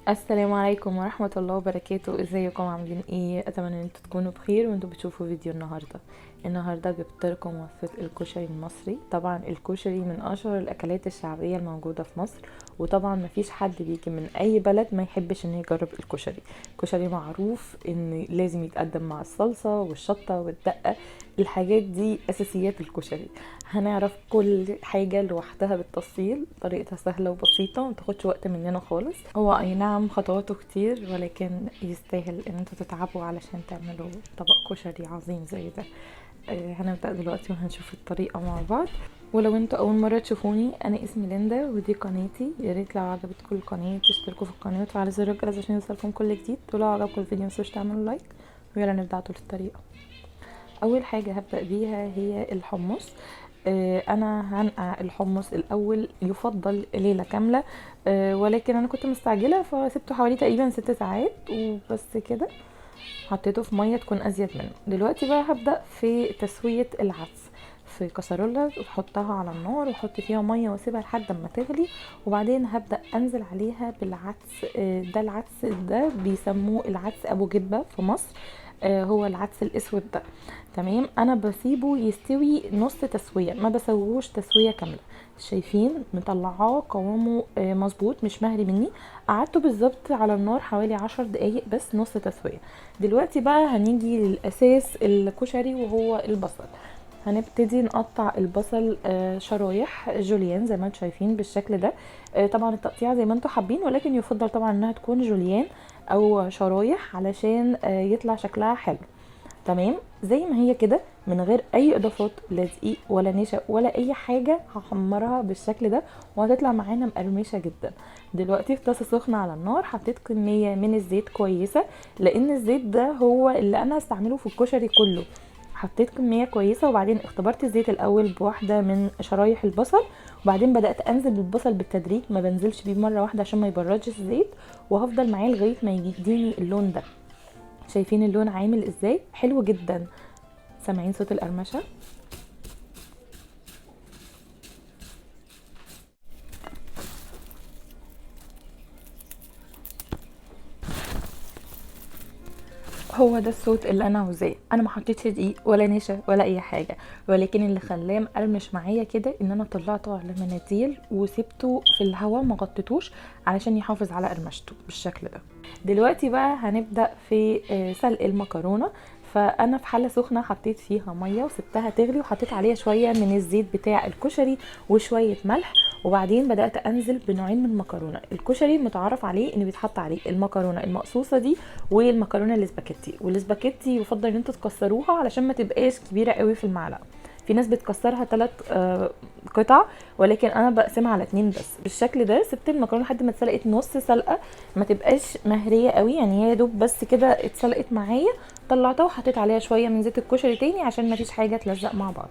السلام عليكم ورحمة الله وبركاته. ازيكم عاملين ايه؟ اتمنى ان انتوا تكونوا بخير وانتوا بتشوفوا فيديو النهاردة جبت لكم وصفة الكشري المصري. طبعا الكشري من اشهر الاكلات الشعبية الموجودة في مصر، وطبعا مفيش حد بيجي من اي بلد ما يحبش انه يجرب الكشري. الكشري معروف ان لازم يتقدم مع الصلصة والشطة والدقة، الحاجات دي اساسيات الكشري. هنعرف كل حاجة لوحدها بالتفصيل، طريقتها سهلة وبسيطة ومتاخدش وقت مننا خالص. هو اي نعم خطواته كتير، ولكن يستاهل ان انتوا تتعبوا علشان تعملوا طبق كشري عظيم زي ده. هنبدأ دلوقتي وهنشوف الطريقة مع بعض. ولو انتوا اول مرة تشوفوني، انا اسمي ليندا ودي قناتي. يا ريت لو عجبتكم القناة تشتركوا في القناة وتفعلوا زر الجرس عشان يوصلكم كل جديد، ولو عجبكم الفيديو متنسوش تعملوا لايك. ويلا نبدأ طول الطريقة. اول حاجة هبدأ بيها هي الحمص. انا هنقع الحمص الاول، يفضل ليلة كاملة. ولكن انا كنت مستعجلة فسبته حوالي تقريبا 6 ساعات وبس كده. حطيته في مية تكون ازيد منه. دلوقتي بقى هبدأ في تسوية العدس في كسرولة، واحطها على النار واحط فيها ميه واسيبها لحد ما تغلي. وبعدين هبدأ انزل عليها بالعدس. ده العدس ده بيسموه العدس ابو جبة في مصر. هو العدس الاسود ده. تمام، انا بسيبه يستوي نص تسويه، ما بسويهوش تسويه كامله. شايفين مطلعاه قوامه مظبوط، مش مهري مني. قعدته بالظبط على النار حوالي 10 دقايق بس، نص تسويه. دلوقتي بقى هنيجي للاساس الكشري وهو البصل. هنبتدي نقطع البصل شرايح جوليان زي ما انتم شايفين بالشكل ده. طبعا التقطيع زي ما انتم حابين، ولكن يفضل طبعا انها تكون جوليان او شرايح علشان يطلع شكلها حلو. تمام، زي ما هي كده من غير اي اضافات، لا دقيق ولا نشا ولا اي حاجه. هحمرها بالشكل ده وهتطلع معانا مقرمشه جدا. دلوقتي في طاسه سخنه على النار حطيت كميه من الزيت كويسه، لان الزيت ده هو اللي انا هستعمله في الكشري كله. حطيت كميه كويسه، وبعدين اختبرت الزيت الاول بواحده من شرايح البصل، وبعدين بدات انزل بالبصل بالتدريج، ما بنزلش بيه مره واحده عشان ما يبردش الزيت. وهفضل معاه لغايه ما يديني اللون ده. شايفين اللون عامل ازاي؟ حلو جدا. سامعين صوت القرمشه؟ هو ده الصوت اللي انا عاوزاه. انا ما حطيتش دقيق ولا نشا ولا اي حاجه، ولكن اللي خلاه مقرمش معايا كده ان انا طلعته على مناديل وسبته في الهواء، ما غطيتوش علشان يحافظ على قرمشته بالشكل ده. دلوقتي بقى هنبدا في سلق المكرونه. فانا في حله سخنه حطيت فيها ميه وسبتها تغلي، وحطيت عليها شويه من الزيت بتاع الكشري وشويه ملح. وبعدين بدات انزل بنوعين من المكرونه. الكشري متعارف عليه ان بيتحط عليه المكرونه المقصوصه دي والمكرونه الاسباجيتي. والاسباجيتي يفضل ان انتوا تكسروها علشان ما تبقاش كبيره قوي في المعلقه. في ناس بتكسرها 3 قطع، ولكن انا بقسمها على 2 بس بالشكل ده. سبت المكرونه لحد ما اتسلقت نص سلقه، ما تبقاش مهريه قوي، يعني هي يا دوب بس كده اتسلقت معايا. طلعتها وحطيت عليها شويه من زيت الكشري تاني عشان ما فيش حاجه تلزق مع بعض.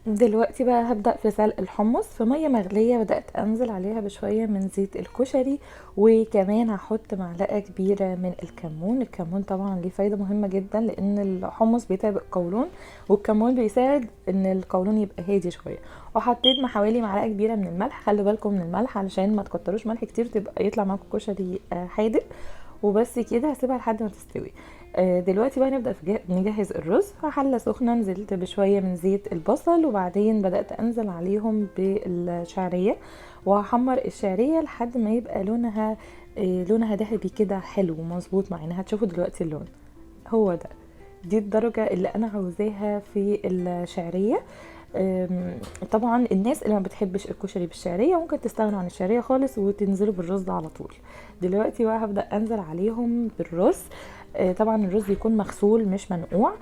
دلوقتي بقى هبدأ في سلق الحمص في مية مغلية. بدأت أنزل عليها بشوية من زيت الكشري، وكمان هحط معلقة كبيرة من الكمون. الكمون طبعا ليه فايدة مهمة جدا، لأن الحمص بيتعب القولون، والكمون بيساعد ان القولون يبقى هادي شوية. وحطيت حوالي معلقة كبيرة من الملح. خلي بالكم من الملح علشان ما تكتروش ملح كتير تبقى يطلع معاكم كشري حادق. وبس كده هسيبها لحد ما تستوي. دلوقتي بقى نبدأ نجهز الرز. في حلة سخنة نزلت بشوية من زيت البصل، وبعدين بدأت أنزل عليهم بالشعرية، وهحمر الشعرية لحد ما يبقى لونها ذهبي كده حلو ومظبوط معانا. هتشوفوا دلوقتي اللون هو ده. دي الدرجة اللي أنا عاوزاها في الشعرية. طبعا الناس اللي ما بتحبش الكشري بالشعريه ممكن تستغنوا عن الشعريه خالص وتنزلوا بالرز ده على طول. دلوقتي بقى هبدا انزل عليهم بالرز. طبعا الرز يكون مغسول مش منقوع.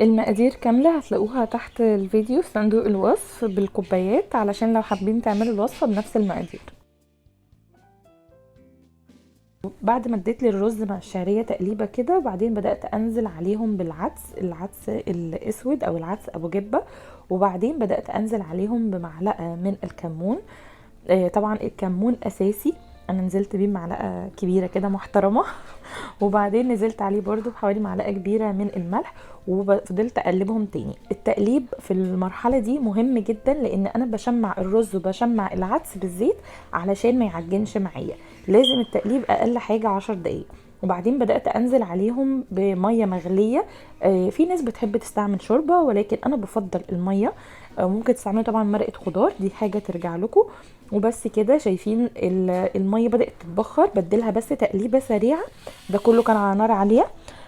المقادير كامله هتلاقوها تحت الفيديو في صندوق الوصف بالكوبايات، علشان لو حابين تعملوا الوصفه بنفس المقادير. بعد ما اديت للرز مع الشعريه تقليبه كده، وبعدين بدات انزل عليهم العدس الاسود او العدس ابو جبه. وبعدين بدات انزل عليهم بمعلقه من الكمون. طبعا الكمون اساسي، انا نزلت بيه معلقه كبيره كده محترمه. وبعدين نزلت عليه برضو بحوالي معلقة كبيرة من الملح، وفضلت اقلبهم تاني. التقليب في المرحلة دي مهم جدا، لان انا بشمع الرز وبشمع العدس بالزيت علشان ما يعجنش معايا. لازم التقليب اقل حاجة 10 دقايق. وبعدين بدأت انزل عليهم بمية مغلية. في ناس بتحب تستعمل شوربة، ولكن انا بفضل المية. ممكن تستعملوا طبعا مرقة خضار، دي حاجة ترجع لكم. وبس كده، شايفين المية بدأت تتبخر، بدلها بس تقليبة سريعة. ده كله كان على نار عالية.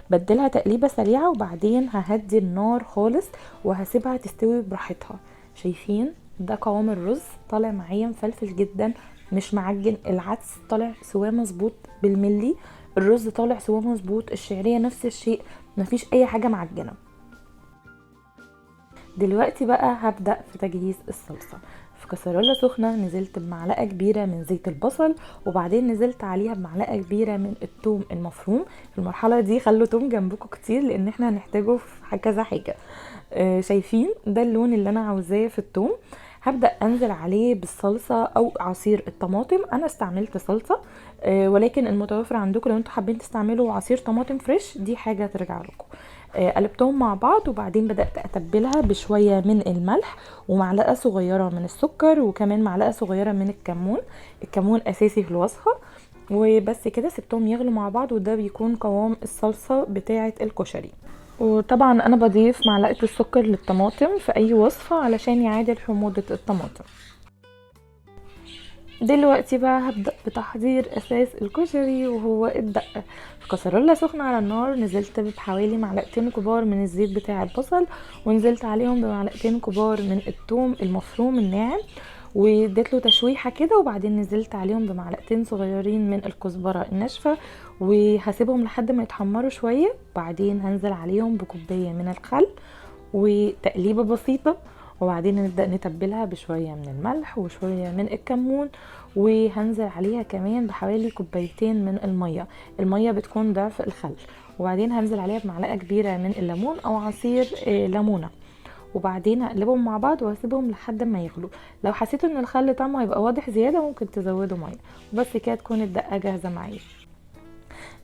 بدلها تقليبة سريعة وبعدين ههدي النار خالص وهسيبها تستوي براحتها. شايفين ده قوام الرز؟ طالع معايا مفلفل جدا، مش معجن. العدس طالع سواه مظبوط بالملي، الرز طالع سواه مظبوط، الشعرية نفس الشيء، مفيش اي حاجة معجنة. دلوقتي بقى هبدأ في تجهيز الصلصة. في كسرولة سخنة نزلت بمعلقة كبيرة من زيت البصل، وبعدين نزلت عليها بمعلقة كبيرة من الثوم المفروم. في المرحلة دي خلوا توم جنبكم كتير، لان احنا هنحتاجه في كذا حاجة. شايفين ده اللون اللي انا عاوزاه في الثوم. هبدأ انزل عليه بالصلصة او عصير الطماطم. انا استعملت صلصة، ولكن المتوفر عندكم لو انتوا حابين تستعملوا عصير طماطم فريش دي حاجة ترجع لكم. قلبتهم مع بعض، وبعدين بدأت اتبلها بشوية من الملح ومعلقة صغيرة من السكر وكمان معلقة صغيرة من الكمون. الكمون اساسي في الوصفة. وبس كده سبتهم يغلوا مع بعض، وده بيكون قوام الصلصة بتاعة الكشري. وطبعا انا بضيف معلقة السكر للطماطم في اي وصفة علشان يعادل حموضة الطماطم. دلوقتي بقى هبدأ بتحضير اساس الكشري، وهو الدقة. في كسرولة سخنة على النار نزلت بحوالي معلقتين كبار من الزيت بتاع البصل، ونزلت عليهم بمعلقتين كبار من الثوم المفروم الناعم، واديت له تشويحه كده. وبعدين نزلت عليهم بمعلقتين صغيرين من الكزبره الناشفه، وهسيبهم لحد ما يتحمروا شويه. بعدين هنزل عليهم بكوبايه من الخل وتقليبه بسيطه، وبعدين نبدأ نتبلها بشوية من الملح وشوية من الكمون. وهنزل عليها كمان بحوالي كوبايتين من المية. المية بتكون ضعف الخل. وبعدين هنزل عليها بمعلقة كبيرة من الليمون او عصير ليمونة. وبعدين هقلبهم مع بعض وهسيبهم لحد ما يغلوا. لو حسيتوا ان الخل طعمه هيبقى واضح زيادة ممكن تزودوا مية. وبس كده تكون الدقة جاهزة معايا.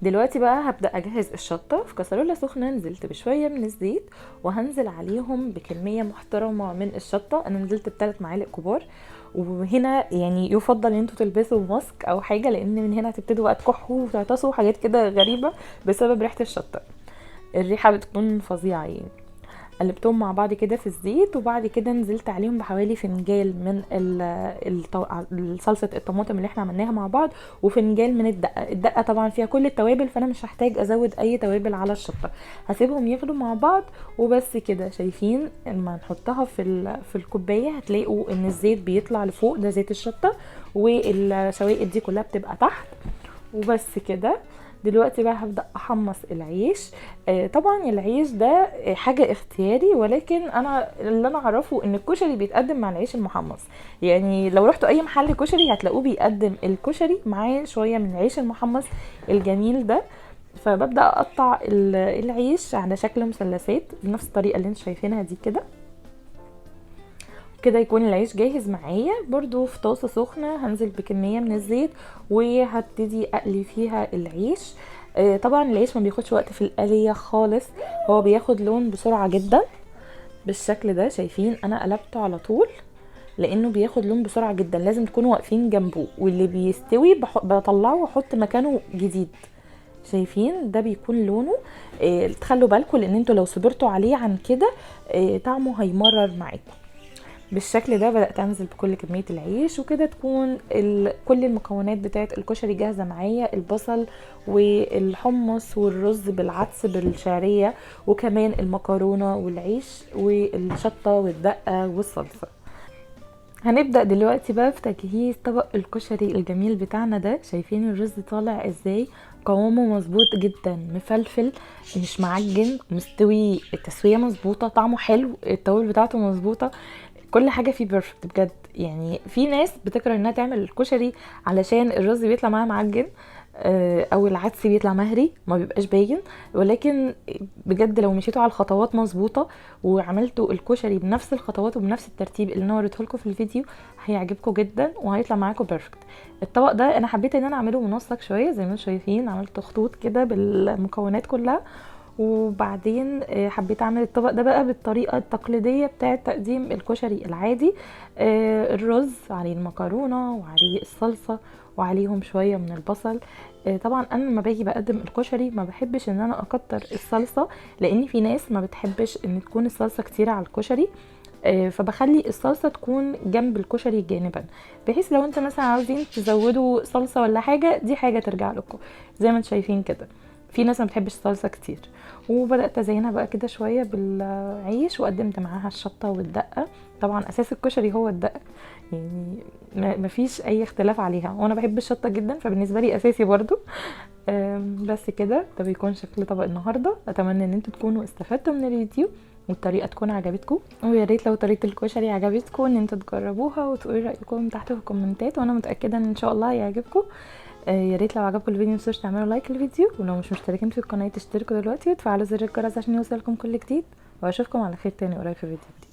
دلوقتي بقى هبدأ اجهز الشطة. في كسرولة سخنة نزلت بشوية من الزيت، وهنزل عليهم بكمية محترمة من الشطة. انا نزلت ب3 معالق كبار. وهنا يعني يفضل ان انتوا تلبسوا ماسك او حاجة، لان من هنا هتبتدوا بقى تكحوا وتعطسوا حاجات كده غريبة بسبب ريحة الشطة. الريحة بتكون فظيعة يعني. قلبتهم مع بعض كده في الزيت، وبعد كده نزلت عليهم بحوالي فنجان من صلصة الطماطم اللي احنا عملناها مع بعض، وفنجان من الدقة طبعا فيها كل التوابل، فانا مش هحتاج ازود اي توابل على الشطة. هسيبهم يغلوا مع بعض وبس كده. شايفين لما نحطها في الكوباية هتلاقوا ان الزيت بيطلع لفوق، ده زيت الشطة، والشوائب دي كلها بتبقى تحت. وبس كده. دلوقتي بقى هبدأ احمص العيش. طبعا العيش ده حاجة اختياري، ولكن اللي انا اعرفه ان الكشري بيتقدم مع العيش المحمص. يعني لو رحتوا اي محل كشري هتلاقوه بيقدم الكشري معاه شوية من العيش المحمص الجميل ده. فببدأ اقطع العيش على شكل مثلثات بنفس الطريقة اللي انتوا شايفينها دي كده. كده يكون العيش جاهز معايا. برضو في طاسة سخنة هنزل بكمية من الزيت وهبتدي اقلي فيها العيش. طبعا العيش ما بياخدش وقت في القلية خالص، هو بياخد لون بسرعة جدا بالشكل ده. شايفين انا قلبته على طول لانه بياخد لون بسرعة جدا. لازم تكونوا واقفين جنبه، واللي بيستوي بطلعه واحط مكانه جديد. شايفين ده بيكون لونه. تخلوا بالكم لان انتوا لو صبرتوا عليه عن كده طعمه هيمرر معاكم. بالشكل ده بدأت انزل بكل كمية العيش، وكده تكون كل المكونات بتاعه الكشري جاهزة معايا. البصل والحمص والرز بالعدس بالشعرية، وكمان المكرونة والعيش والشطة والدقة والصلصة. هنبدأ دلوقتي بقى في تجهيز طبق الكشري الجميل بتاعنا ده. شايفين الرز طالع ازاي؟ قوامه مظبوط جدا، مفلفل، مش معجن، مستوي التسوية مظبوطة، طعمه حلو، التوابل بتاعته مظبوطة، كل حاجة فيه بيرفكت بجد. يعني في ناس بتكره انها تعمل الكشري علشان الرز بيطلع معاها معجن، او العدس بيطلع مهري ما بيبقاش باين. ولكن بجد لو مشيتوا على الخطوات مظبوطه وعملتوا الكشري بنفس الخطوات وبنفس الترتيب اللي انا وريته لكم في الفيديو هيعجبكم جدا وهيطلع معاكم بيرفكت. الطبق ده انا حبيت ان انا اعمله منسق شويه زي ما انتم شايفين، عملت خطوط كده بالمكونات كلها. وبعدين حبيت اعمل الطبق ده بقى بالطريقه التقليديه بتاعه تقديم الكشري العادي. الرز عليه المكرونه وعليه الصلصه وعليهم شويه من البصل. طبعا انا لما باجي بقدم الكشري ما بحبش ان انا اكتر الصلصه، لان في ناس ما بتحبش ان تكون الصلصه كتيره على الكشري. فبخلي الصلصه تكون جنب الكشري جانبا، بحيث لو انت مثلا عاوزين تزودوا صلصه ولا حاجه دي حاجه ترجع لكم. زي ما انتم شايفين كده في ناس ما بتحبش الصلصه كتير. وبدات ازينها بقى كده شويه بالعيش وقدمت معاها الشطه والدقه. طبعا اساس الكشري هو الدقه، يعني مفيش اي اختلاف عليها، وانا بحب الشطه جدا فبالنسبه لي اساسي برضو. بس كده ده بيكون شكل طبق النهارده. اتمنى ان انتوا تكونوا استفدتوا من الفيديو والطريقه تكون عجبتكم، ويا ريت لو طريقه الكشري عجبتكم ان انتوا تجربوها وتقولوا رايكم تحت في الكومنتات، وانا متاكده ان شاء الله هيعجبكم. يا ريت لو عجبكم الفيديو متنسوش تعملوا لايك للفيديو، ولو مش مشتركين في القناه تشتركوا دلوقتي وتفعلوا زر الجرس عشان يوصلكم كل جديد. واشوفكم على خير تاني قريب في فيديو جديد.